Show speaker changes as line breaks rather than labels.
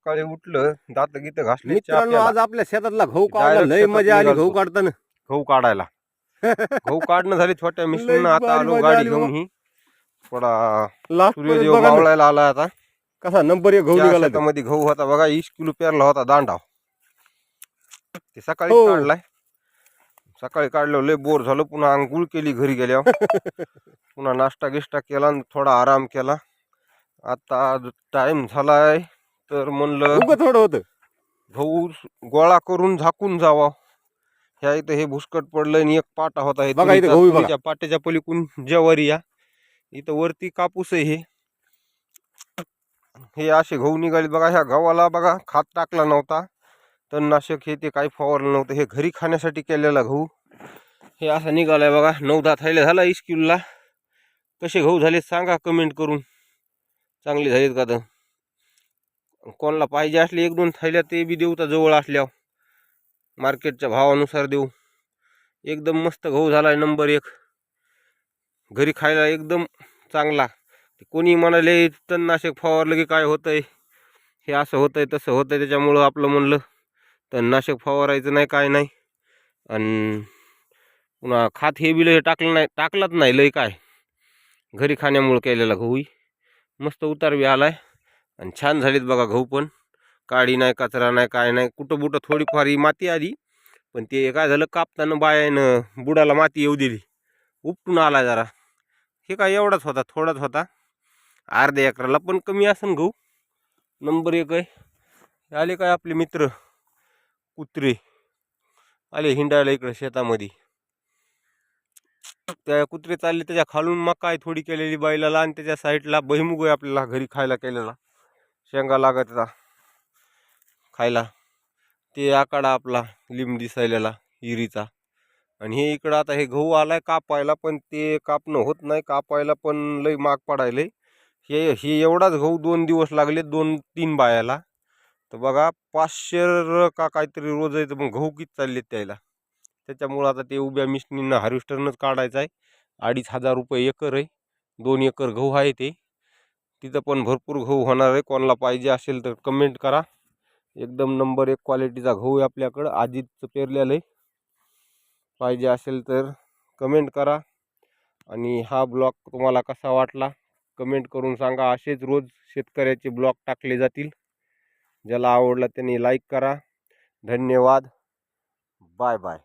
सकाळी उठलं, दात गीत घासले, चहा
मित्रांनो
प्याला.
आज आपल्या शेतातला गहू काढला,
Direct
लय
शेतात
मजा आली
निघालो.
गहू काढताना.
गहू काढायला गहू काढणं झाली छोट्या मिशननं.
लय
आता
भारी
आलो
मजा
गाडी
आली
घेऊन.
हो.
ही थोडा
लास्ट पर्यंत
सूर्यदेव
बघा ना,
मावळायला आला. आता
कसा नंबर 1 गहू
त्या
निघाला ते.
शेतामध्ये गहू होता बघा, 20 किलो पेरला होता दांडा. ते सकाळीच
हो.
काढलाय. सकाळी काढलं, लय बोर झालं. पुन्हा आंघोळ केली घरी गेल्यावर. पुन्हा नाश्ता गिष्टा केला आणि थोडा आराम केला. आता टाइम झालाय तर म्हणलं
उगं थोडं होतं.
गहू गोळा करून झाकून जावा. ह्या इथं हे भुसकट पडलं आणि एक पाटा होता. हे
बघा इथं गहू बघा.
तुरीच्या पाट्याच्या पलीकडून ज्वारी या. इथं वरती कापूस आहे. हे असे गहू निघाले बघा. ह्या गव्हाला बघा खात टाकला नव्हता, तणनाशक हे ते काही फवारलं नव्हतं. हे घरी खाण्यासाठी केलेला गहू हे असा निघालाय बघा. 9-10 थैल्या झाला 20 किलोला. कसे गहू झाले सांगा कमेंट करून. चांगले झालेत का? तर कोणाला पाहिजे असले 1-2 थैल्या ते बी देऊ, तर जवळ असल्यावर मार्केटच्या भावानुसार देऊ. एकदम मस्त गहू झालाय, नंबर 1. घरी खायला एकदम चांगला. कोणी म्हणाले तणनाशक फवारलं की काय होतंय, हे असं होतंय तसं होतंय, त्याच्यामुळं आपलं म्हणलं तणनाशक फवारायचं नाही, काय नाही. आणि पुन्हा खात हे बिल हे टाकलंच नाही लय काय. घरी खाण्यामुळं केलेला गहू मस्त उतार बी आलाय आणि छान झालीत बघा गहू. पण काडी नाही, कचरा नाही, काय नाही. कुठं बुटं थोडीफार माती आली, पण ते काय झालं कापताना बायानं बुडाला माती येऊ दिली, उपटून आला जरा. हे काय एवढाच होता, थोडाच होता. अर्ध्या एकराला पण कमी असन गहू. नंबर 1 आहे. आले काय आपले मित्र कुत्रे आले हिंडायला इकडे शेतामध्ये. त्या कुत्रे चालले, त्याच्या खालून मकाय थोडी केलेली बैलाला, आणि त्याच्या साईडला भुईमुग आहे आपल्याला घरी खायला केलेला. शेंगा लागतला खायला. ते आकडा आपला लिंब दिसायलेला हिरीचा. आणि हे इकडं आता हे गहू आलाय कापायला, पण ते कापणं होत नाही. कापायला पण लय माग पडायलंय. हे एवढाच गहू 2 दिवस लागले, 2-3 बायाला. तर बघा 500 का काहीतरी रोज आहे. तर मग गहू किती चाललेत त्याला. त्याच्यामुळं आता ते उभ्या मिशनीनं हार्वेस्टरनंच काढायचं आहे. 2500 रुपये एकर आहे. 2 एकर गहू आहे ते. तिथं पण भरपूर गहू होणार आहे. कोणाला पाहिजे असेल तर कमेंट करा. एकदम नंबर 1 क्वालिटीचा गहू आहे आपल्याकडं. आजीचं पेरलेलं आहे. पाहिजे असेल तर कमेंट करा. आणि हा ब्लॉग तुम्हाला कसा वाटला कमेंट करून सांगा. असेच रोज शेतकऱ्याचे ब्लॉग टाकले जातील. ज्याला आवडला त्यांनी लाईक करा. धन्यवाद. Bye bye.